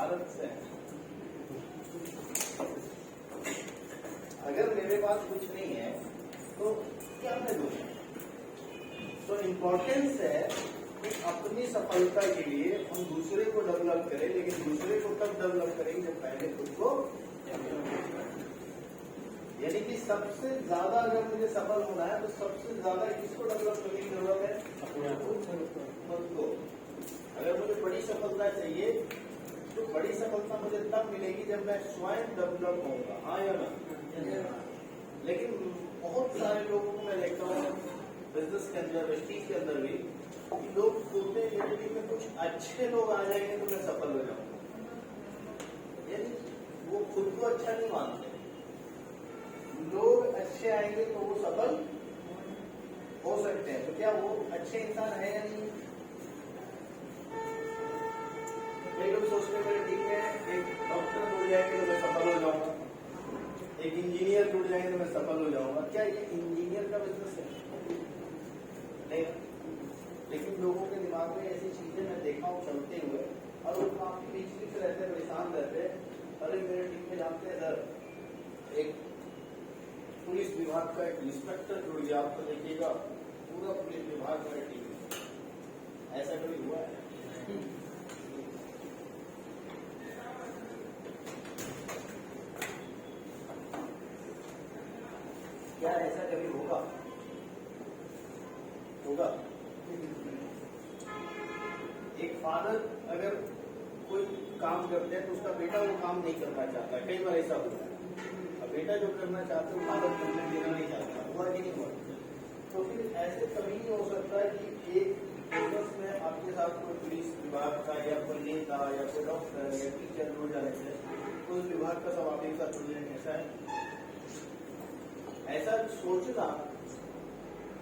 भारत से हैं। अगर मेरे पास कुछ नहीं है तो क्या मैं दूंगा? तो इम्पोर्टेंस है कि अपनी सफलता के लिए हम दूसरे को डेवलप करें, लेकिन दूसरे को तब डेवलप करेंगे जब पहले खुद को डेवलप करें। यानी कि सबसे ज्यादा अगर मुझे सफल होना है तो सबसे ज्यादा किसको डेवलप करने की जरूरत है? अपने खुद को। अगर मुझे बड़ी सफलता चाहिए तो बड़ी सफलता मुझे तब मिलेगी जब मैं स्वयं डेवलप होऊंगा, हाँ या ना? लेकिन बहुत सारे लोगों को मैं देखता हूँ बिजनेस के अंदर, इंडस्ट्रीज के अंदर भी, कि लोग सोचते हैं जिंदगी में कुछ अच्छे लोग आ जाएंगे तो मैं सफल हो जाऊंगा। यानी वो खुद को अच्छा नहीं मानते। लोग अच्छे आएंगे तो वो सफल हो सकते हैं। तो क्या वो अच्छे इंसान है या नहीं? कई लोग सोचते हैं ठीक है, एक डॉक्टर जुड़ जाएंगे तो मैं सफल हो जाऊंगा, एक इंजीनियर जुड़ जाएंगे तो मैं सफल हो जाऊंगा। क्या ये इंजीनियर का बिजनेस है? नहीं। लेकिन लोगों के दिमाग में ऐसी चीजें मैं देखा हूँ चलते हुए, और वो काफी बीच रहते, परेशान रहते। अरे मेरे टीम में जानते हैं सर, एक पुलिस विभाग का एक इंस्पेक्टर जुड़ गया, आप तो देखिएगा पूरा पुलिस विभाग का टीम है। ऐसा कभी हुआ है? क्या ऐसा कभी होगा? होगा? एक फादर अगर कोई काम करते हैं तो उसका बेटा वो काम नहीं करना चाहता, कई बार ऐसा होता है। अब बेटा जो करना चाहता है वो फादर करने देना नहीं चाहता, हुआ कि नहीं हुआ? तो फिर ऐसे कभी नहीं हो सकता कि एक बिजनेस में आपके साथ कोई पुलिस विभाग का या कोई नेता या कोई डॉक्टर या टीचर जुड़ जाने से तो उस विभाग का सब आपके साथ जुड़ जाएंगे। ऐसा है? ऐसा सोचना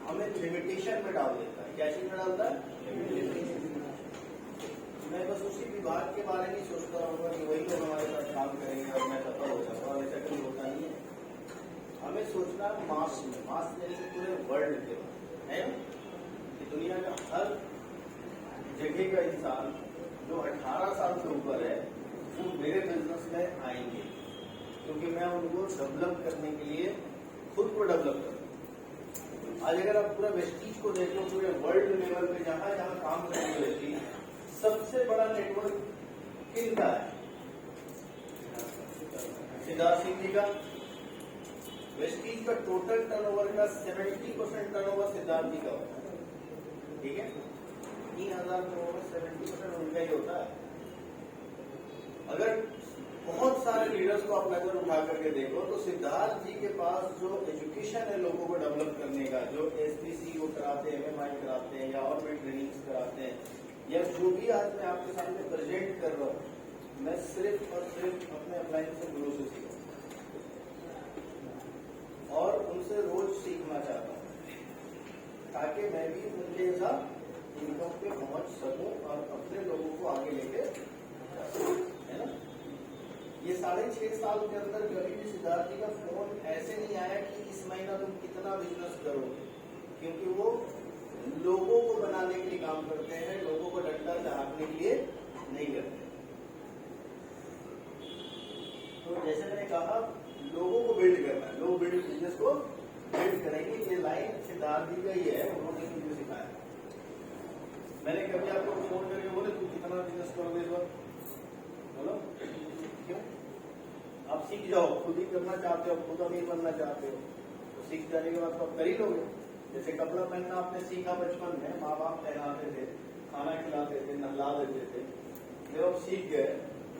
हमें लिमिटेशन में डाल देता है। क्या चीज में डालता है? मैं बस उसी विभाग के बारे में सोचता रहूंगा कि वही लोग हमारे साथ काम करेंगे और मैं सफल हो जाऊंगा, और ऐसा कभी होता नहीं है। हमें सोचना मास में, मास यानी कि पूरे वर्ल्ड के है कि दुनिया में हर जगह का इंसान जो 18 साल से ऊपर है वो मेरे बिजनेस में आएंगे, क्योंकि मैं उनको डेवलप करने के लिए खुद को डेवलप करूँ। आज अगर आप पूरा वेस्टीज को देख लो, पूरे वर्ल्ड लेवल पे जहां जहां काम करेंगे वेस्टीज, सबसे बड़ा नेटवर्क किनका है? सिद्धार्थ सिंह जी का। वेस्टीज का टोटल टर्नओवर का 70% टर्नओवर सिद्धार्थ जी का होता है। ठीक है, 3000 करोड़ में 70% उनका ही होता है। अगर बहुत सारे लीडर्स को आप नजर उठा करके देखो तो सिद्धार्थ जी के पास जो एजुकेशन है लोगों को डेवलप करने का, जो एसपीसी को कराते हैं, MMI कराते हैं या और भी ट्रेनिंग्स कराते हैं, या जो भी आज मैं आपके सामने प्रेजेंट कर रहा हूँ, मैं सिर्फ और सिर्फ अपने अपलाइन से गुरु से सीखा और उनसे रोज सीखना चाहता हूँ, ताकि मैं भी उनके जैसा इनकम पे पहुंच सकूं और अपने लोगों को आगे लेके जा सकूं, है ना? ये 6.5 साल के अंदर कभी भी सिद्धार्थ जी का फोन ऐसे नहीं आया कि इस महीना तुम कितना बिजनेस करोगे, क्योंकि वो लोगों को बनाने के लिए काम करते हैं, लोगों को डंडा चाहने के लिए नहीं करते। तो जैसे मैंने कहा, लोगों को बिल्ड करना है, लोग बिल्ड बिजनेस को बिल्ड करेंगे। ये लाइन सिद्धार्थ जी का ही है, उन्होंने मुझे सिखाया। मैंने कभी आपको फोन करके बोले तुम कितना बिजनेस करोगे इस बार? बोलो क्यों? आप सीख जाओ, खुद ही करना चाहते हो, खुद अमीर बनना चाहते हो, तो सीख जाने के बाद तो आप कर ही लोगे। जैसे कपड़ा पहनना आपने सीखा बचपन में, माँ बाप पहनाते थे, खाना खिलाते थे, नहला देते थे, जब आप सीख गए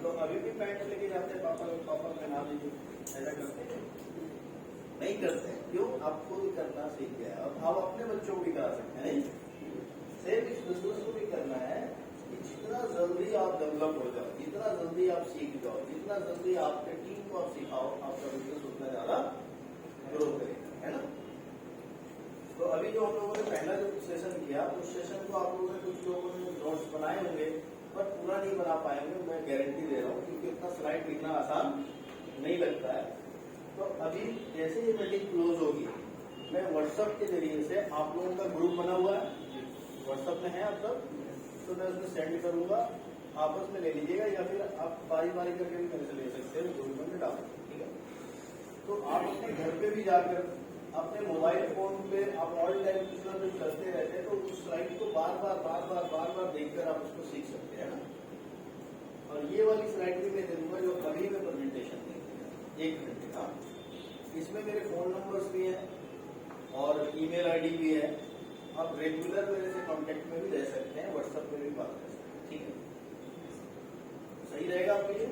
तो अभी भी पैंट लेके जाते हैं, पापा पहना दीजिए, ऐसा करते हैं? नहीं करते। क्यों? आप खुद करना सीख गए और आप अपने बच्चों को भी करा सकते हैं। नहीं, सिर्फ इस बिजनेस को भी करना है कि जितना जल्दी आप डेवलप हो जाओ, जितना जल्दी आप सीख जाओ, जितना जल्दी आपके टीम को आप सिखाओ, आपका बिजनेस उतना ज्यादा ग्रो करेगा, है ना? तो अभी जो हम लोगों ने पहला जो सेशन किया, उस सेशन को आप लोगों ने, कुछ लोगों ने नोट्स बनाए होंगे पर पूरा नहीं बना पाएंगे, मैं गारंटी दे रहा हूँ, क्योंकि इतना स्लाइड लिखना आसान नहीं लगता है। तो अभी जैसे ये मीटिंग क्लोज होगी, मैं व्हाट्सएप के जरिए से, आप लोगों का ग्रुप बना हुआ है व्हाट्सएप में है आप सब, तो मैं उसमें सेंड करूंगा आपस में ले लीजिएगा, या फिर आप बारी बारी करके भी मेरे से ले सकते हैं, जो भी मैंने डाला, ठीक है। तो आप अपने घर पे भी जाकर अपने मोबाइल फोन पे आप ऑल टाइम कुछ ना कुछ करते रहते हैं, तो उस स्लाइड को बार बार देखकर आप उसको सीख सकते हैं ना। और ये वाली स्लाइड भी मैं दे दूंगा जो अभी मैं प्रेजेंटेशन देंगे 1 घंटे का। इसमें मेरे फोन नंबर्स भी हैं और ईमेल आईडी भी है। आप रेगुलर मेरे से कांटेक्ट में भी रह सकते हैं, व्हाट्सएप पे भी बात कर सकते हैं, ठीक है। सही रहेगा आपके लिए?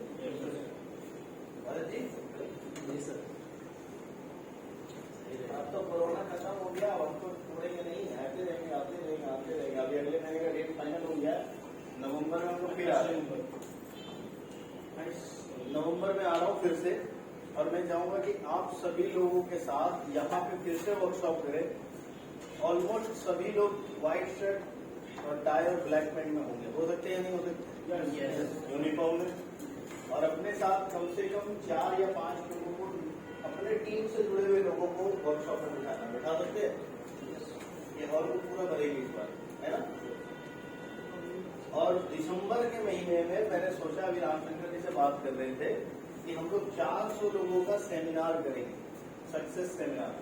भरत जी जी सर, अब तो कोरोना खत्म हो गया, अब हमको छोड़ेंगे नहीं, आते रहेंगे। अभी अगले महीने का डेट फाइनल हो गया, नवंबर में हम लोग फिर आ रहे हैं। नवंबर में आ रहा हूँ फिर से, और मैं चाहूंगा कि आप सभी लोगों के साथ यहाँ पे फिर से वर्कशॉप करें। ऑलमोस्ट सभी लोग व्हाइट शर्ट और टाई और ब्लैक पैंट में होंगे, हो सकते हैं नहीं हो सकते यूनिफॉर्म में, और अपने साथ कम से कम 4 या 5 लोगों को, अपने टीम से जुड़े हुए लोगों को वर्कशॉप में बैठा सकते हैं। ये हॉल को पूरा भरेगी इस बार, है ना। और दिसंबर के महीने में मैंने सोचा, अभी रामचंद्र जी से बात कर रहे थे कि हम लोग 400 लोगों का सेमिनार करेंगे, सक्सेस सेमिनार।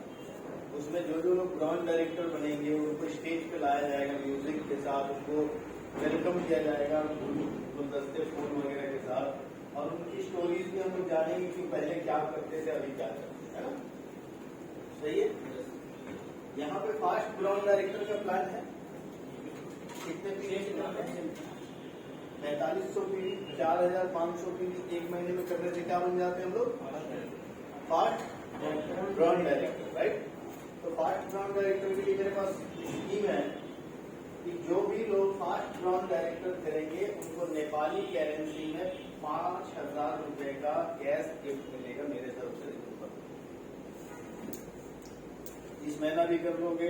उसमें जो जो लोग ब्रांड डायरेक्टर बनेंगे उनको स्टेज पे लाया जाएगा म्यूजिक के साथ, उनको वेलकम किया जाएगा गुलदस्ते फूल वगैरह के साथ, और उनकी स्टोरीज भी हम लोग जानेंगे कि पहले क्या करते थे, अभी क्या करते हैं, है ना। सही है। यहाँ पे फास्ट ब्रांड डायरेक्टर का प्लान है। कितने पीरियड 4500 पीढ़ी, 4500 पीढ़ी 1 महीने में करने से क्या बन जाते हैं हम लोग? Fast brand director, right. तो फास्ट ब्रांड डायरेक्टर के लिए मेरे पास स्कीम है कि जो भी लोग फास्ट ब्रांड डायरेक्टर करेंगे उनको नेपाली करेंसी में 5000 रुपए का कैश गिफ्ट मिलेगा मेरे तरफ से। इस महीना भी कर लोगे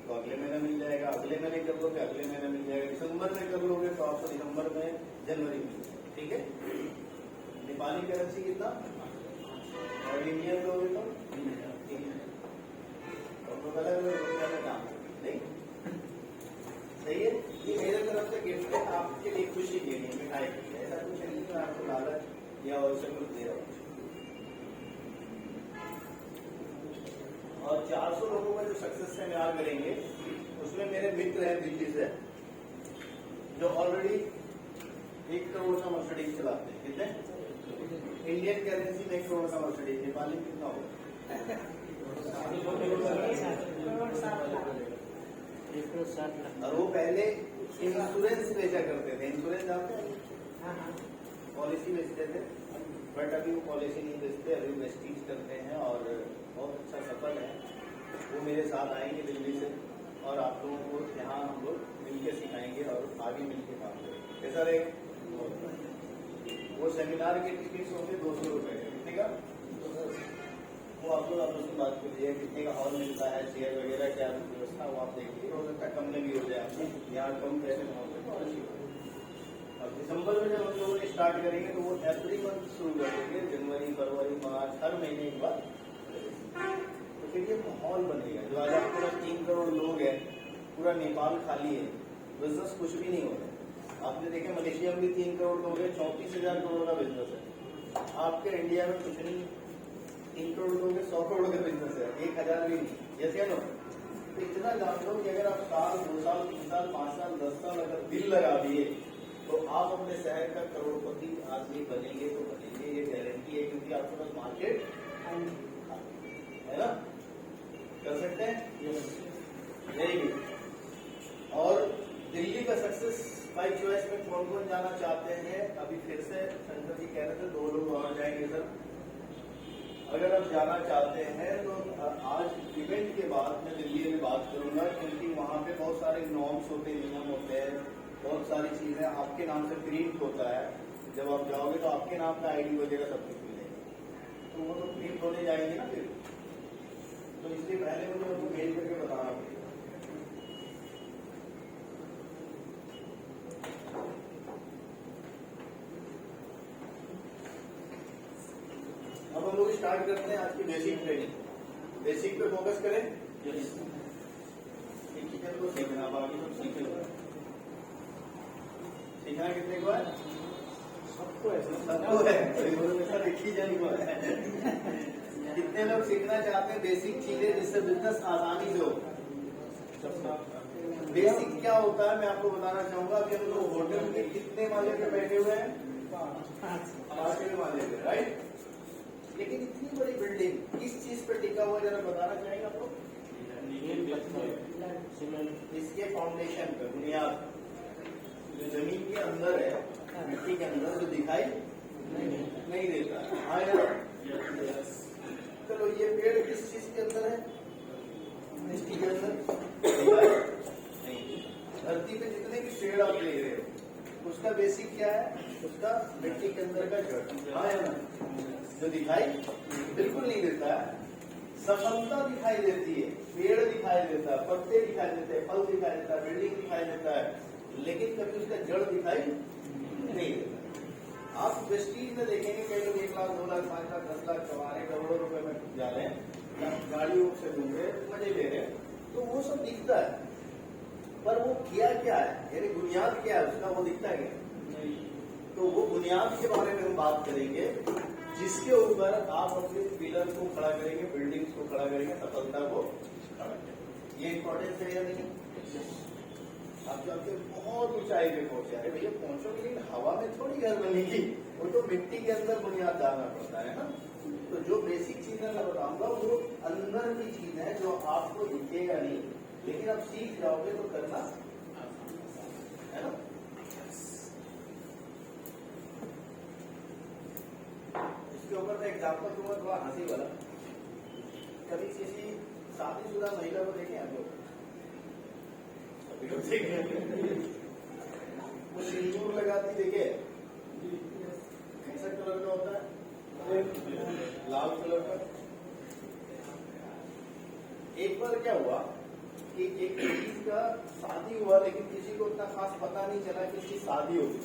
तो अगले महीने मिल जाएगा, अगले महीने कर लोगे अगले महीने मिल जाएगा, दिसंबर में कर लोगे तो आपको दिसंबर में, जनवरी में, ठीक है। नेपाली करेंसी कितना, और इंडियन लोगे तो 3000, तो अलग अलग रुपया में काम नहीं। सही है। ये मेरे तरफ से गिफ्ट है, आपके लिए खुशी के लिए, मिठाई की, ऐसा कुछ नहीं मैं आपको लालच या वैसे कुछ दे रहा हूँ। और 400 लोगों का जो सक्सेस सेमिनार करेंगे उसमें मेरे मित्र हैं दिल्ली से, जो ऑलरेडी 1 करोड़ का मर्सिडीज चलाते हैं। कितने? इंडियन करेंसी में 1 करोड़ का मर्सिडीज, नेपाली में कितना होगा? और वो पहले इंश्योरेंस बेचा करते थे। इंश्योरेंस जानते हैं? पॉलिसी बेचते थे, बट अभी वो पॉलिसी नहीं बेचते, अभी वेस्टीज करते हैं और बहुत अच्छा सफल है। वो मेरे साथ आएंगे दिल्ली से, और आप लोगों को यहाँ हम लोग मिलकर सिखाएंगे और आगे मिलकर काम करेंगे। कैसा रहेगा? वो सेमिनार के टिकट्स होंगे 200 रुपए के, कितने का? वो आप लोग आपस में बात करिए कितने का हॉल मिलता है, चेयर वगैरह क्या व्यवस्था, वो आप देखिए। हो सकता है कम में भी हो जाए आपसे, यहाँ कम पैसे में हो सकता है, अच्छी बात। और दिसंबर में जब हम लोगों ने स्टार्ट करेंगे तो वो एवरी मंथ शुरू कर देंगे, जनवरी फरवरी मार्च, हर महीने एक बार। तो फिर ये माहौल बनेगा। जो आज आप पूरा 3 करोड़ लोग हैं, पूरा नेपाल खाली है, बिजनेस कुछ भी नहीं हो रहा। आपने देखे मलेशिया में भी 3 करोड़ लोग हैं, 34,000 करोड़ का बिजनेस है। आपके इंडिया में कुछ नहीं, 3 करोड़ लोग हैं, 100 करोड़ का बिजनेस है, 1000 भी नहीं। जैसे नो, तो इतना जान लो कि अगर आप साल 2 साल 3 साल 5 साल 10 साल अगर दिल लगा दिए तो आप अपने शहर का करोड़पति आदमी बनेंगे तो बनेंगे, ये गारंटी है, क्योंकि आपके पास मार्केट है ना। कर सकते हैं, वेरी गुड। और दिल्ली का सक्सेस बाई चॉइस में कौन कौन जाना चाहते हैं? अभी फिर से शंकर जी कह रहे थे 2 लोग और जाएंगे सर। अगर आप जाना चाहते हैं तो आज इवेंट के बाद मैं दिल्ली में बात करूंगा, क्योंकि वहाँ पे बहुत सारे नॉर्म्स होते हैं, नियम होते हैं, बहुत सारी चीजें आपके नाम से प्रिंट होता है। जब आप जाओगे तो आपके नाम का आईडी वगैरह सब कुछ मिलेगा, तो वो तो प्रिंट होने जाएंगे ना फिर। तो इसलिए पहले मुझे उनको मेल करके बताना पड़ेगा। अब हम लोग स्टार्ट करते हैं आज की बेसिक ट्रेनिंग। बेसिक पे फोकस करें, एक ही को सीखना, बाकी सब सीखे। ठीक सीखना कितने को है? सबको है सर। सबको है। देखी जाने को है। कितने लोग सीखना चाहते हैं बेसिक चीजें जिससे बिजनेस आसानी से हो? बेसिक क्या होता है मैं आपको बताना चाहूंगा कि हम लोग होटल के कितने माले पे बैठे हुए हैं? 5वें माले पे, राइट? लेकिन इतनी बड़ी बिल्डिंग किस चीज पे टिका हुआ जरा बताना चाहेंगे आप लोग? इसके फाउंडेशन पे, बुनियाद जो जमीन के अंदर है, मिट्टी के अंदर जो दिखाई नहीं देता है। हाँ यार, चलो ये पेड़ किस चीज के अंदर है? मिट्टी के अंदर नहीं। धरती पे जितने भी पेड़ आप देख रहे हो उसका बेसिक क्या है? उसका मिट्टी के अंदर का जड़। हाँ या ना? जो दिखाई बिल्कुल नहीं देता है। सफलता दिखाई देती है, पेड़ दिखाई देता है, पत्ते दिखाई देते हैं, फल दिखाई देता है, बिल्डिंग दिखाई देता है, लेकिन कभी उसका जड़ दिखाई नहीं देता। आप प्रेस्टीज में देखेंगे कई लोग 1 लाख 2 लाख 5 लाख 10 लाख कमा रहे, करोड़ों रुपए में जा रहे हैं या गाड़ियों से घूम रहे, मजे ले रहे हैं, तो वो सब दिखता है, पर वो किया क्या है, यानी बुनियाद क्या है उसका, वो दिखता है क्या? तो वो बुनियाद के बारे में हम बात करेंगे जिसके ऊपर आप अपने पिलर को खड़ा करेंगे, बिल्डिंग्स को खड़ा करेंगे, सफलता को खड़ा करेंगे। ये इंपॉर्टेंस है या नहीं? आप जो आपके बहुत ऊंचाई पे पहुंचे, अरे भैया पहुंचोगे लेकिन हवा में थोड़ी घर बनेगी, वो तो मिट्टी के अंदर बुनियाद डालना पड़ता है ना। तो जो बेसिक चीजें मैं बताऊंगा वो अंदर की चीज है जो आपको दिखेगा नहीं, लेकिन आप सीख जाओगे तो करना है ना। इसके ऊपर मैं एग्जाम्पल दूंगा थोड़ा हंसी वाला। कभी किसी शादीशुदा महिला को देखें आप लोग? वो सिंदूर लगाती देखे, कैसा कलर का होता है? लाल कलर का। एक बार क्या हुआ कि एक चीज का शादी हुआ, लेकिन किसी को इतना खास पता नहीं चला कि उसकी शादी होगी,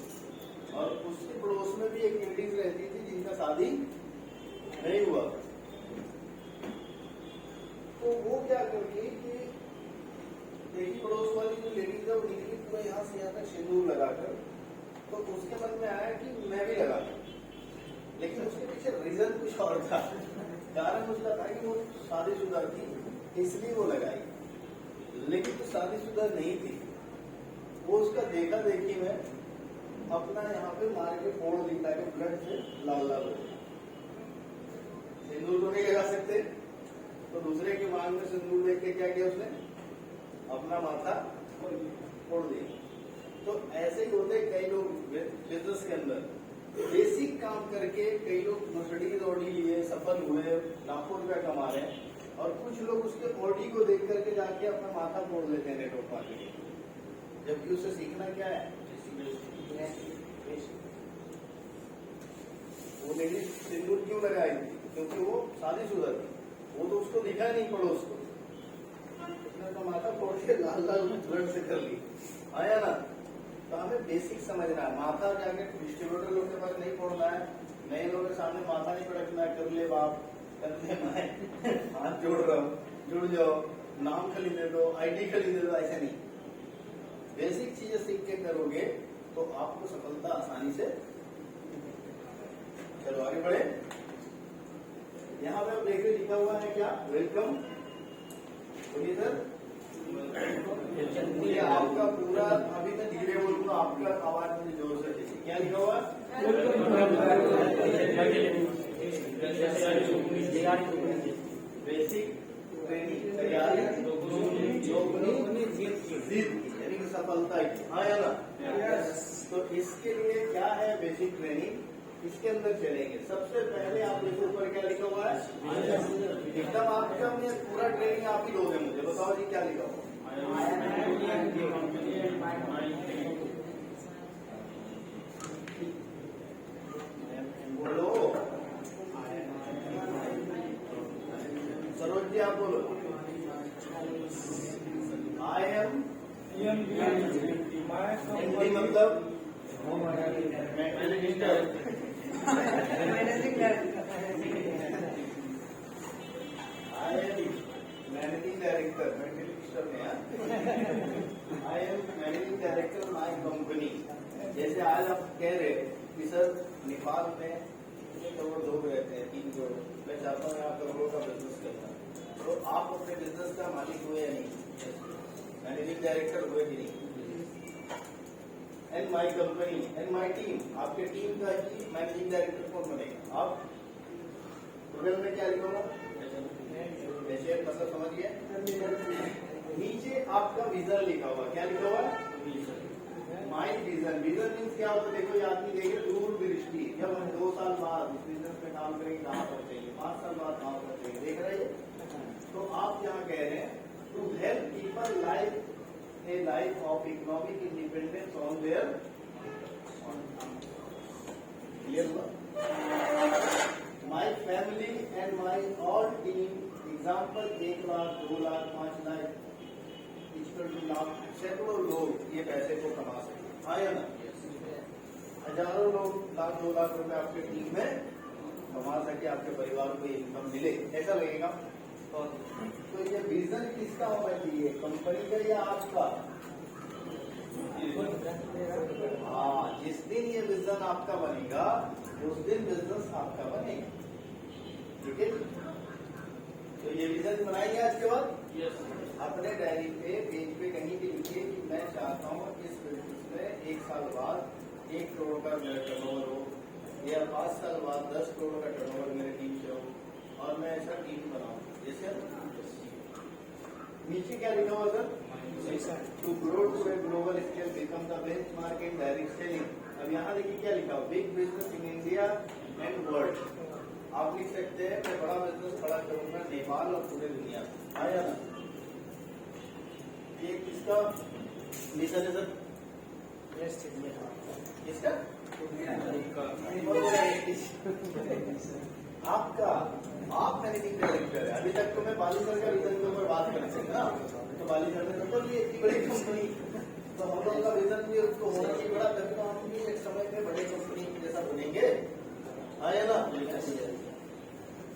और उसके पड़ोस में भी एक लेडीज रहती थी जिनका शादी नहीं हुआ। तो वो क्या करती कि देखी पड़ोस वाली जो लेडीज है वो निकली पूरा यहाँ से यहाँ तक सिंदूर लगाकर, तो उसके मन में आया कि मैं भी लगा दूं, लेकिन उसके पीछे रीजन कुछ और था। कारण उसका था कि वो शादीशुदा थी इसलिए वो लगाई, लेकिन तो शादीशुदा नहीं थी। वो उसका देखा देखी में अपना यहाँ पे मार के फोड़ दिखता है, ब्लड से लाल लाल हो गया। सिंदूर तो नहीं लगा सकते, तो दूसरे के मांग में सिंदूर देख के क्या किया उसने? अपना माथा फोड़ दिया। तो ऐसे ही होते कई लोग बिजनेस के अंदर, बेसिक काम करके कई लोग मर्सिडीज ऑडी लिए सफल हुए, लाखों रुपया कमा रहे हैं, और कुछ लोग उसके ऑडी को देख करके जाके अपना माथा फोड़ लेते हैं नेटवर्क मार्केटिंग, जबकि उससे सीखना क्या है? वो लेडीज सिंदूर क्यों लगाई थी? क्योंकि वो शादीशुदा थी, वो तो उसको दिखा नहीं पड़ोस को, उसने तो माथा फोड़ के लाल लाल ब्लड से कर ली। आया ना? तो हमें बेसिक समझना है, माथा जाके डिस्ट्रीब्यूटर लोग के पास नहीं फोड़ना है, नए लोगों के सामने माथा नहीं पड़कना है, कर ले बाप, कर ले मैं हाथ जोड़ रहा हूँ, जुड़ जाओ, नाम खरीदे दो, आईडी खरीदे दो, ऐसे नहीं। बेसिक चीजें सीख के करोगे तो आपको सफलता आसानी से। चलो आगे बढ़े। यहाँ पे आप देख रहे लिखा हुआ है क्या? वेलकम। बोलिए सर। ये आपका पूरा, अभी तक धीरे बोलूंगा, आपका आवाज मुझे जोर से दीजिए। क्या लिखा हुआ? बेसिक ट्रेनिंग तैयारी यानी कि सफलता की। हाँ या ना? तो इसके लिए क्या है बेसिक ट्रेनिंग? इसके अंदर चलेंगे। सबसे पहले आप इसके ऊपर क्या लिखा हुआ है? एकदम आपका पूरा ट्रेनिंग आप ही दोगे मुझे, बताओ जी क्या लिखा हुआ? बोलो सरोज जी, आप बोलो। आई एम हिंदी मतलब managing director. I am managing director, I am managing director my company. जैसे जैसे आज आप कह रहे कि सर नेपाल में कितने करोड़ लोग रहते हैं, 3 करोड़, मैं चाहता हूँ यहाँ करोड़ों का बिजनेस करना, तो आप अपने बिजनेस का मालिक हुए या नहीं, मैनेजिंग डायरेक्टर हुए कि नहीं? And my company and my team, आपके टीम का ही मैनेजिंग डायरेक्टर कौन बनेगा? आप बगल में क्या लिखा हुआ, जैसे मतलब समझिए, नीचे आपका विजन लिखा हुआ, क्या लिखा हुआ? My vision. विजन मीन्स क्या होता है? देखो ये आदमी देखे दूरदृष्टि, जब हम 2 साल बाद इस बिजनेस में काम करेंगे कहाँ पर चाहिए, 5 साल बाद कहाँ पर चाहिए, देख रहे हैं? तो आप यहाँ कह रहे हैं to help people life a life of economic independence on there my family and my all team. Example 1 lakh 2 lakh 5 lakh lakh सैकड़ों लोग ये पैसे को कमा सके, हाँ या ना? हजारों लोग लाख 2 लाख रुपए आपके टीम में कमा सके, आपके परिवार को इनकम मिले, ऐसा लगेगा? तो ये विजन किसका होना चाहिए, कंपनी का या आपका? हाँ, जिस दिन ये विजन आपका बनेगा उस दिन बिजनेस आपका बनेगा, ठीक है? तो ये विजन बनाएंगे आज के बाद। अपने डायरी पे पेज पे कहीं भी लिखिए कि मैं चाहता हूँ इस बिजनेस में 1 साल बाद 1 करोड़ का मेरा टर्नओवर हो, या 5 साल बाद 10 करोड़ का टर्नओवर मेरे टीम से हो, और मैं ऐसा टीम बनाऊँ। जैसे नीचे क्या लिखा हुआ sir? To grow to a global scale become the benchmark in direct selling. अब यहाँ देखिए क्या लिखा हुआ, big business in India and world. आप लिख सकते हैं मैं बड़ा बिजनेस खड़ा करूंगा नेपाल और पूरे दुनिया में, आया ना? ये किसका मिशन है सर? किसका? आपका। आप मैनेजिंग डायरेक्टर है। अभी तक तो मैं बाली सर का विजन के ऊपर बात कर सकते ना, तो बाली सर ने तो ये इतनी बड़ी कंपनी, तो हम लोगों का विजन भी उसको होना चाहिए बड़ा, तभी तो हम भी एक समय में बड़े कंपनी जैसा बनेंगे, आया ना?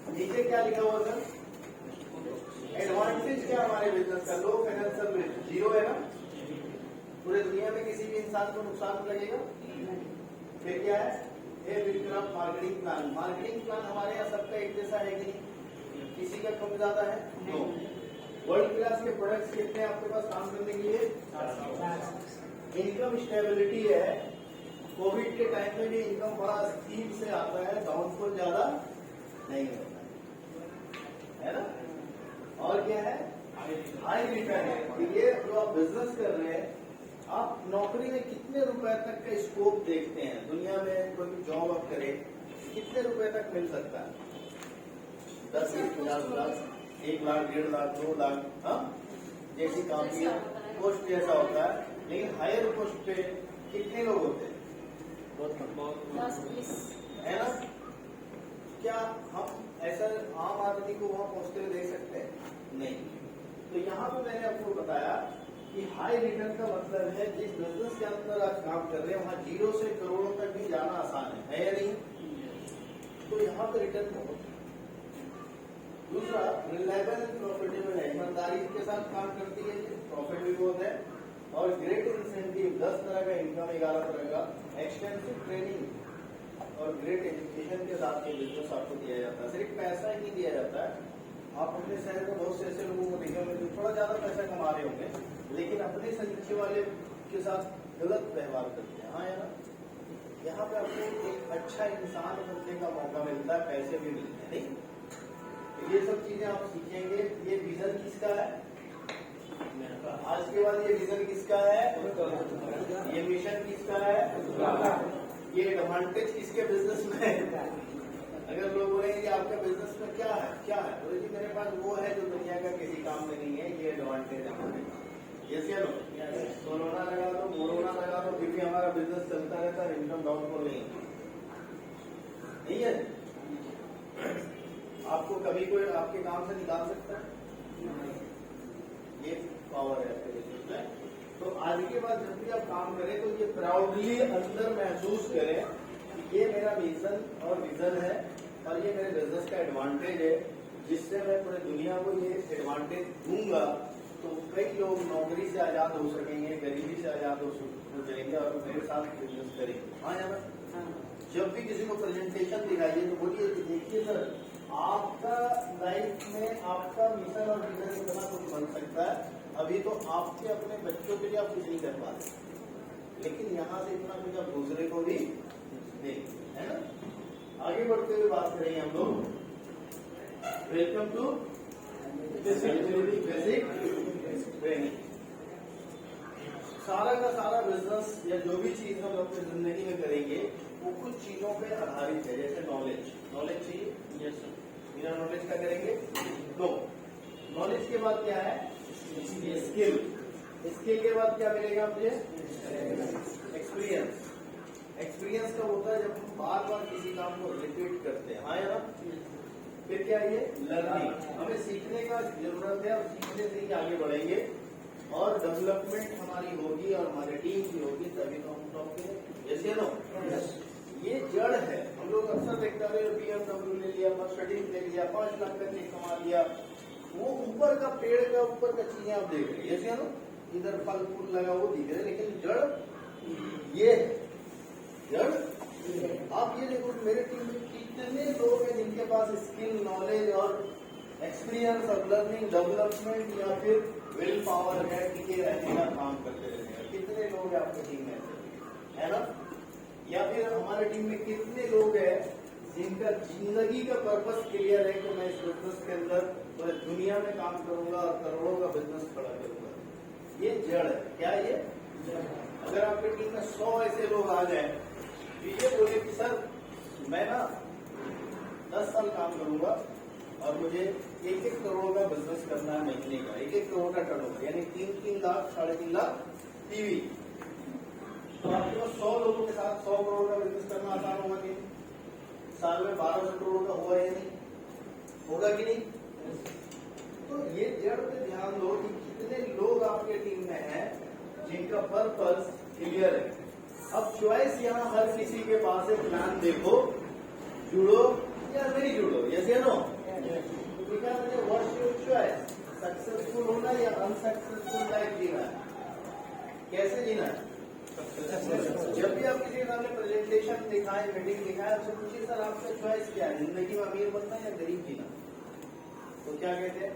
नीचे क्या लिखा हुआ सर? एडवांटेज क्या हमारे बिजनेस का? लो फाइनेंशियल रिस्क, 0 है ना? पूरे दुनिया में किसी भी इंसान को नुकसान लगेगा। फिर क्या है? ए Vikram marketing plan. Marketing plan हमारे यहाँ सबका एक जैसा है कि नहीं? किसी का कम ज्यादा है? नो। वर्ल्ड क्लास के प्रोडक्ट्स कितने आपके पास काम करने के लिए? इनकम स्टेबिलिटी है। कोविड के टाइम में भी इनकम बड़ा स्पीड से आता है, डाउनफॉल ज्यादा नहीं होता है ना? और क्या है? हाई रिटर्न है। ये जो आप बिजनेस कर रहे हैं, आप नौकरी में कितने रुपए तक का स्कोप देखते हैं? दुनिया में कोई भी जॉब आप करें, कितने रुपए तक मिल सकता है? 10 से 50 लाख, 1 लाख, 1.5 लाख, 2 लाख, हाँ, जैसी काम की पोस्ट जैसा होता है। लेकिन हायर पोस्ट पे कितने लोग होते हैं? है ना? क्या हम ऐसा आम आदमी को वहां पहुंचते हुए देख सकते हैं? नहीं। तो यहाँ पे मैंने आपको बताया कि हाई रिटर्न का मतलब है जिस बिजनेस के अंदर आप काम कर रहे हैं वहां 0 से करोड़ों तक भी जाना आसान है या नहीं? तो यहाँ पे रिटर्न बहुत। दूसरा, रिलायबल एंड प्रॉफिटेबल है, ईमानदारी के साथ काम करती है, प्रॉफिट भी बहुत है, और ग्रेट इंसेंटिव, 10 तरह का इनकम, 11 तरह का, एक्सटेंसिव ट्रेनिंग और ग्रेट एजुकेशन के साथ ये बिजनेस आपको दिया जाता है। सिर्फ पैसा ही नहीं दिया जाता है। आप अपने शहर में बहुत से ऐसे लोगों को देखेंगे जो थोड़ा ज्यादा पैसा कमा रहे होंगे, लेकिन अपने से नीचे वाले के साथ गलत व्यवहार करते हैं, हाँ या ना? यहाँ पे आपको एक अच्छा इंसान बनने का मौका मिलता है, पैसे भी मिलते हैं, नहीं? तो ये सब चीजें आप सीखेंगे। ये विजन किसका है? आज के बाद ये विजन किसका है? ये मिशन किसका है? ये एडवांटेज किसके बिजनेस में है? अगर लोग बोलेंगे कि आपका बिजनेस में क्या है, क्या है, तो जी मेरे पास वो है जो दुनिया का किसी काम में नहीं है, ये एडवांटेज है हमारे। यस या नो? कोरोना लगा दो, मोरोना लगा दो, फिर भी हमारा बिजनेस चलता रहता है, इनकम डाउनफॉल नहीं है। आपको कभी कोई आपके काम से निकाल सकता है? ये पावर है आपके बिजनेस में। तो आज के बाद जब भी आप काम करें तो ये प्राउडली अंदर महसूस करें कि ये मेरा मिशन और विजन है, और ये मेरे बिजनेस का एडवांटेज है, जिससे मैं पूरे दुनिया को ये एडवांटेज दूंगा तो कई लोग नौकरी से आजाद हो सकेंगे, गरीबी से आजाद हो जाएंगे और मेरे साथ बिजनेस करेंगे। हाँ या ना? जब भी किसी को प्रेजेंटेशन दिखाइए तो बोलिए कि देखिए सर, आपका लाइफ में आपका मिशन और विजन इतना कुछ बन सकता है, अभी तो आपके अपने बच्चों के लिए आप कुछ नहीं कर पा रहे, लेकिन यहाँ से इतना कुछ आप दूसरे को भी दें, है ना? आगे बढ़ते हुए बात करेंगे हम लोग। Welcome to basic training. सारा का सारा बिजनेस या जो भी चीज हम अपनी जिंदगी में करेंगे वो कुछ चीजों पे आधारित है, जैसे नॉलेज। नॉलेज चाहिए, यस सर। बिना नॉलेज का करेंगे नो। नॉलेज के बाद क्या है? स्किल। स्किल के बाद क्या मिलेगा मुझे? एक्सपीरियंस। एक्सपीरियंस कब होता है? जब हम बार बार किसी काम को रिपीट करते हैं। हाँ या ना? फिर क्या है? लर्निंग। हमें सीखने का जरूरत है और सीखने से ही आगे बढ़ेंगे और डेवलपमेंट हमारी होगी और हमारी टीम की होगी, तभी तो हम टॉप पे। यस या नो? ये जड़ है। हम लोग अक्सर देखते हैं BMW ले लिया, मर्सिडीज ले लिया, 5 लाख का चेक कमा लिया, वो ऊपर का पेड़ का ऊपर का चीजें आप देख रहे हैं। यस या नो? इधर फल फूल लगा वो दिख रहे, लेकिन जड़ ये है। जड़ आप ये देखो, मेरे टीम में कितने लोग हैं जिनके पास स्किल, नॉलेज और एक्सपीरियंस और लर्निंग, डेवलपमेंट या फिर विल पावर है, टिके रहने का काम करते रहते हैं। कितने लोग हैं आपकी टीम में, है ना? या फिर हमारे टीम में कितने लोग हैं जिनका जिंदगी का पर्पस क्लियर है कि मैं इस बिजनेस के अंदर पूरी दुनिया में काम करूंगा और करोड़ों का बिजनेस खड़ा करूंगा। ये जड़ है। क्या ये? अगर आपकी टीम में 100 ऐसे लोग आ जाए, ये बोले कि सर मैं ना 10 साल काम करूंगा और मुझे 1-1 करोड़ का बिजनेस करना है महीने का, 1-1 करोड़ का टर्नओवर, यानी 3-3 लाख 3.5 लाख टीवी, तो आपके पास 100 लोगों के साथ 100 करोड़ का बिजनेस करना आसान होगा कि नहीं? साल में 1200 करोड़ का हुआ या नहीं? होगा कि नहीं? तो ये जड़ पे ध्यान दो कि कितने लोग आपके टीम में हैं जिनका पर्पस क्लियर है। अब चॉइस यहाँ हर किसी के पास है। प्लान देखो, जुड़ो या नहीं जुड़ो। यस या no? What's your choice? Successful होना या अनसक्सेसफुल लाइफ जीना है? कैसे जीना है? जब भी आप किसी के सामने प्रेजेंटेशन दिखाएं, मीटिंग दिखाएं, आपसे पूछिए सर आपका चॉइस क्या है, जिंदगी में अमीर बनना या गरीब जीना? तो क्या कहते हैं?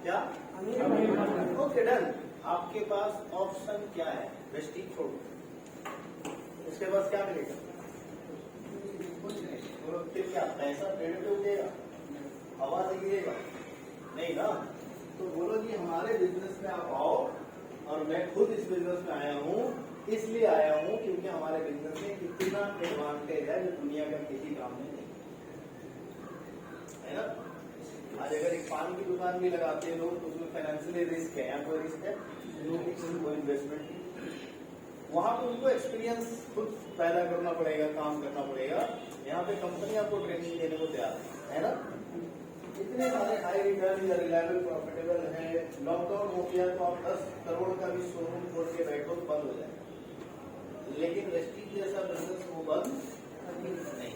क्या? Okay done. आपके पास ऑप्शन क्या है? वेस्टिंग छोड़ो, इसके पास क्या मिलेगा? फिर क्या? पैसा पेड़ पे उगेगा, हवा से गिरेगा? नहीं ना। तो बोलो कि हमारे बिजनेस में आप आओ, और मैं खुद इस बिजनेस में आया हूँ, इसलिए आया हूँ क्योंकि हमारे बिजनेस में इतना एडवांटेज है जो दुनिया का किसी काम में नहीं है ना। आज अगर एक पान की दुकान भी लगाते हैं लोग तो उसमें फाइनेंशियली रिस्क है, या कोई रिस्क है? कोई इन्वेस्टमेंट, वहां पे उनको एक्सपीरियंस खुद पैदा करना पड़ेगा, काम करना पड़ेगा। यहाँ पे कंपनी आपको ट्रेनिंग देने को तैयार है ना। इतने सारे हाई रिटर्न या रिलायबल प्रॉफिटेबल है। लॉकडाउन हो गया तो आप 10 करोड़ का भी शोरूम खोल के बैठो तो बंद हो जाए, लेकिन वेस्टिज जैसा बिजनेस वो बंद नहीं।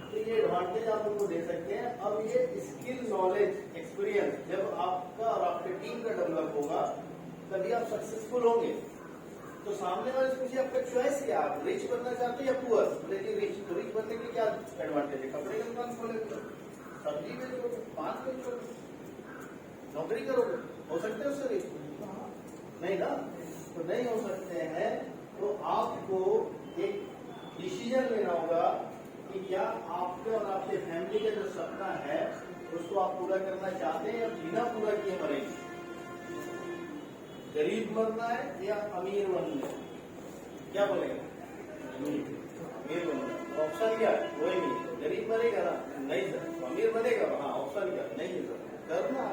तो ये एडवांटेज आप उनको दे सकते हैं। अब ये स्किल, नॉलेज, एक्सपीरियंस जब आपका और आपके टीम का डेवलप होगा तभी आप सक्सेसफुल होंगे। तो सामने वाले से पूछिए आपका चॉइस क्या? आप रिच बनना चाहते हैं या पुअर? लेकिन रिच, तो रिच बनने के लिए क्या एडवांटेज है? कपड़े का दुकान खोलेंगे, सब्जी बेचोगे, पान बेचोगे, नौकरी करोगे, हो सकते हैं उससे रिच? नहीं ना। तो नहीं हो सकते हैं। तो आपको एक डिसीजन लेना होगा कि क्या आपके और आपके फैमिली का जो सपना है उसको आप पूरा करना चाहते हैं या बिना पूरा किए मरेंगे? गरीब बनना है या अमीर बनना है? क्या बोलेंगे? अमीर बनना है। ऑप्शन क्या है? वही नहीं। गरीब बनेगा ना? नहीं सर। अमीर बनेगा? हाँ। ऑप्शन क्या? नहीं सर। करना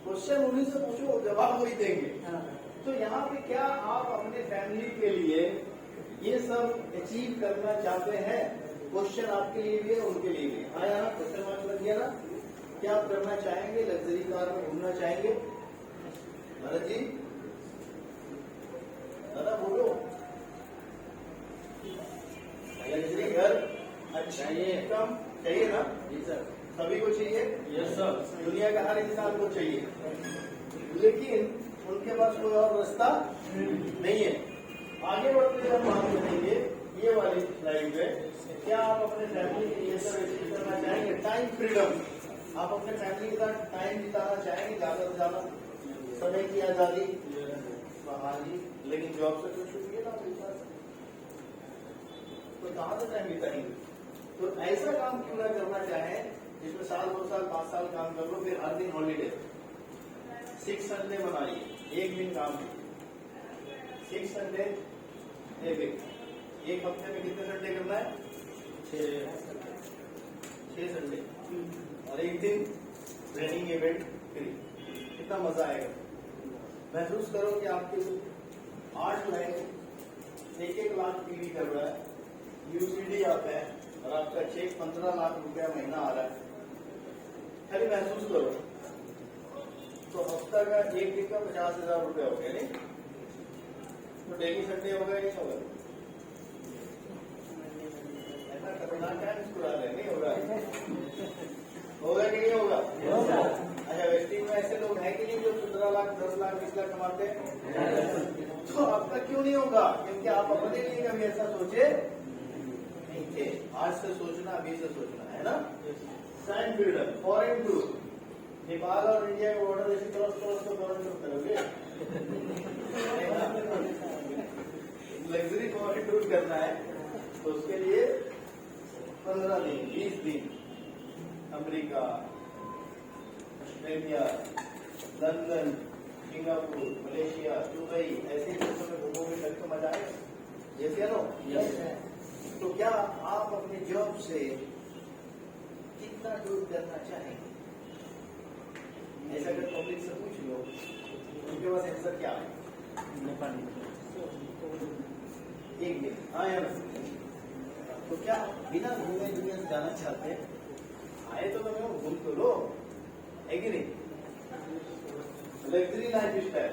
क्वेश्चन उन्हीं से पूछो, जवाब वही देंगे। तो यहाँ पे क्या आप अपने फैमिली के लिए ये सब अचीव करना चाहते हैं? क्वेश्चन आपके लिए भी है, उनके लिए भी। हाँ यार, क्वेश्चन मार्क लग गया ना। क्या आप करना चाहेंगे? लग्जरी कार में घूमना चाहेंगे? भरत जी, दादा बोलो। लग्जरी घर, अच्छी इनकम चाहिए ना? जी सर। सभी को चाहिए, यस सर। दुनिया का हर इंसान को चाहिए, लेकिन उनके पास कोई और रास्ता नहीं है। आगे बढ़ते हुए हम बात करेंगे ये वाली स्लाइड में, क्या आप अपने फैमिली के लिए सर अचीव करना चाहेंगे टाइम फ्रीडम? आप अपने फैमिली के साथ टाइम बिताना चाहेंगे, ज्यादा से ज्यादा समय की आजादी? हाँ जी, लेकिन जॉब से तो छूट गया ना मेरे पास, तो कहाँ से टाइम बिताएंगे? तो ऐसा काम क्यों ना करना चाहें जिसमें साल 2 साल 5 साल काम कर लो, फिर हर दिन हॉलीडे, 6 संडे बनाइए, एक दिन काम, 6 संडे एक हफ्ते में कितने संडे करना है? 6 संडे, और एक दिन ट्रेनिंग इवेंट फ्री। कितना मजा आएगा। महसूस करो कि आपके 8 लाइन 1-1 लाख पीवी कर रहा है, यूसीडी आता है, और आपका चेक 15 लाख रुपया महीना आ रहा है। खाली महसूस करो, तो हफ्ता का एक दिन का 50,000 रुपया हो गया, नहीं? तो डेली संडे होगा नहीं होगा? ऐसा खतरनाक है, मुस्कुरा रहे, नहीं होगा? होगा कि नहीं होगा? अच्छा, वेस्टिंग में ऐसे लोग हैं कि नहीं जो 15 लाख 10 लाख 20 लाख कमाते हैं? तो आपका क्यों नहीं होगा? क्योंकि आप अपने लिए कभी ऐसा सोचे नहीं थे। आज से सोचना, अभी से सोचना है ना। Sign builder, foreign tour, Nepal और इंडिया के बॉर्डर ऐसी क्रॉस तो फॉरेन टूर करोगे? लग्जरी फॉरेन टूर करना है तो उसके लिए 15 दिन 20 दिन America, Australia, London, Singapore, Malaysia, Dubai, ऐसे देशों में घूमोगे तब तो मजा आएगा। यस या नो? तो क्या आप अपने जॉब से कितना दूर करना चाहेंगे? ऐसा अगर पब्लिक से पूछ लो, उनके पास आंसर क्या है? एक दिन, हाँ या ना? तो क्या बिना घूमे दुनिया से जाना चाहते हैं? आए तो मैं घूम तो लो, है कि नहीं? लग्जरी लाइफ स्टाइल,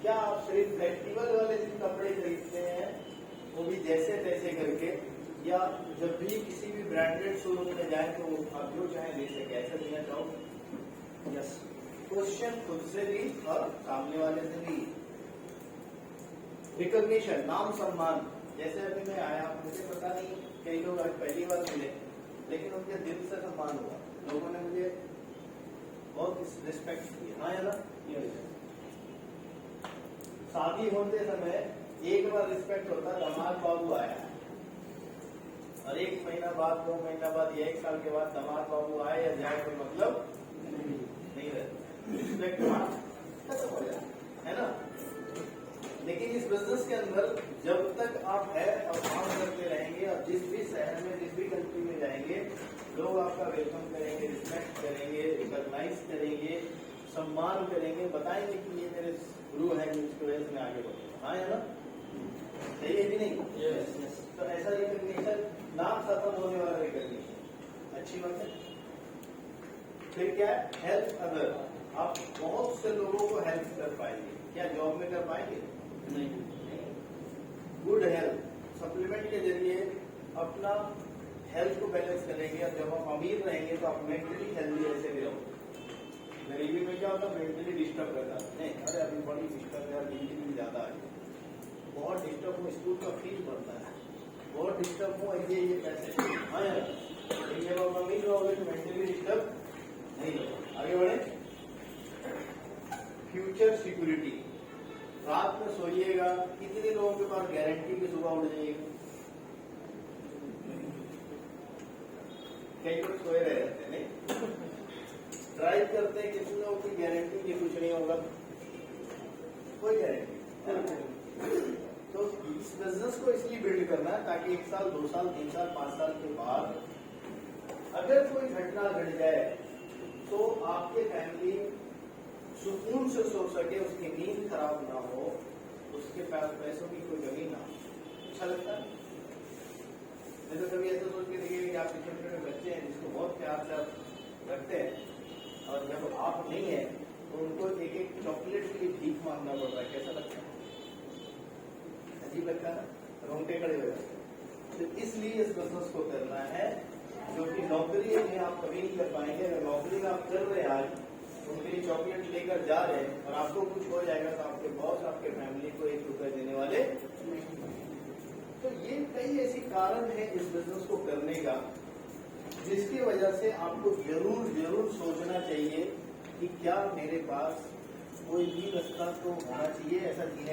क्या आप सिर्फ फेस्टिवल वाले दिन कपड़े खरीदते हैं, वो भी जैसे तैसे करके, या जब भी किसी भी ब्रांडेड शोरूम में जाए तो आप जो चाहे ले सके, ऐसा जीना चाहो? यस। क्वेश्चन खुद से भी और सामने वाले से भी। रिकॉग्निशन, नाम सम्मान, जैसे अभी मैं आया, मुझे पता नहीं, कई लोग आज पहली बार मिले, लेकिन उनके दिल से सम्मान हुआ, लोगों ने मुझे बहुत रिस्पेक्ट दिया, हाँ या ना? शादी होते समय एक बार रिस्पेक्ट होता, दामाद बाबू आया, और 1 महीना बाद 2 महीना बाद या 1 साल के बाद दामाद बाबू आए या जाए कोई मतलब नहीं रहता, रिस्पेक्ट खत्म हो जाए, है ना? लेकिन इस बिजनेस के अंदर जब तक आप है और काम करते रहेंगे, और जिस भी शहर में जिस भी कंट्री में जाएंगे, लोग आपका वेलकम करेंगे, रिस्पेक्ट करेंगे, रिकॉग्नाइज करेंगे, सम्मान करेंगे, बताएंगे कि ये मेरे गुरु है जिसकी वजह से मैं आगे बढ़ूंगा, हाँ या ना? सही है कि नहीं? yes. तो ऐसा रिकॉग्निशन, नाम खत्म होने वाला रिकॉग्निशन, अच्छी बात है। फिर क्या है? हेल्प अदर, आप बहुत से लोगों को हेल्प कर पाएंगे, क्या जॉब में कर पाएंगे? नहीं। गुड हेल्थ, सप्लीमेंट के जरिए अपना हेल्थ को बैलेंस करेंगे, और जब हम अमीर रहेंगे तो आप मेंटली हेल्दी ऐसे भी रहोगे। गरीबी में क्या होता है? मेंटली डिस्टर्ब रहता है, नहीं अरे अभी बड़ी डिस्टर्ब है, जिंदगी भी ज्यादा है, बहुत डिस्टर्ब हूँ, स्कूल का फीस बढ़ता है, बहुत डिस्टर्ब हूँ, ये पैसे, हाँ यार, जब आप अमीर रहोगे तो मेंटली डिस्टर्ब नहीं होगा। आगे बढ़े। फ्यूचर सिक्योरिटी, रात में सोइएगा, कितने लोगों के पास गारंटी की सुबह उठ जाइएगा? कई लोग सोए रहे रहते नहीं, ड्राइव करते हैं, कितने लोगों की गारंटी की कुछ नहीं होगा, कोई गारंटी। तो इस बिजनेस को इसलिए बिल्ड करना है ताकि 1 साल 2 साल 3 साल 5 साल के बाद अगर कोई घटना घट जाए तो आपके फैमिली सुकून से सो सके, उसकी नींद खराब ना हो, उसके पास पैसों की कोई कमी ना हो। अच्छा लगता है? नहीं तो कभी ऐसा सोच के देखिए कि आपके छोटे छोटे बच्चे हैं जिसको बहुत प्यार से आप रखते हैं, और जब आप नहीं है तो उनको एक एक चॉकलेट के लिए भीख मांगना पड़ रहा है, कैसा लगता है? अजीब लगता है ना, रोंगटे खड़े हो जाते हैं। तो इसलिए इस बिजनेस को करना है क्योंकि नौकरी में आप कभी नहीं कर पाएंगे। अगर नौकरी में आप कर रहे हैं आज, उनके लिए चॉकलेट लेकर जा रहे हैं और आपको कुछ हो जाएगा तो आपके बॉस आपके फैमिली को 1 रुपए देने वाले नहीं। तो ये कई ऐसी कारण है इस बिजनेस को करने का, जिसकी वजह से आपको जरूर सोचना चाहिए कि क्या मेरे पास कोई भी रास्ता तो होना चाहिए। ऐसा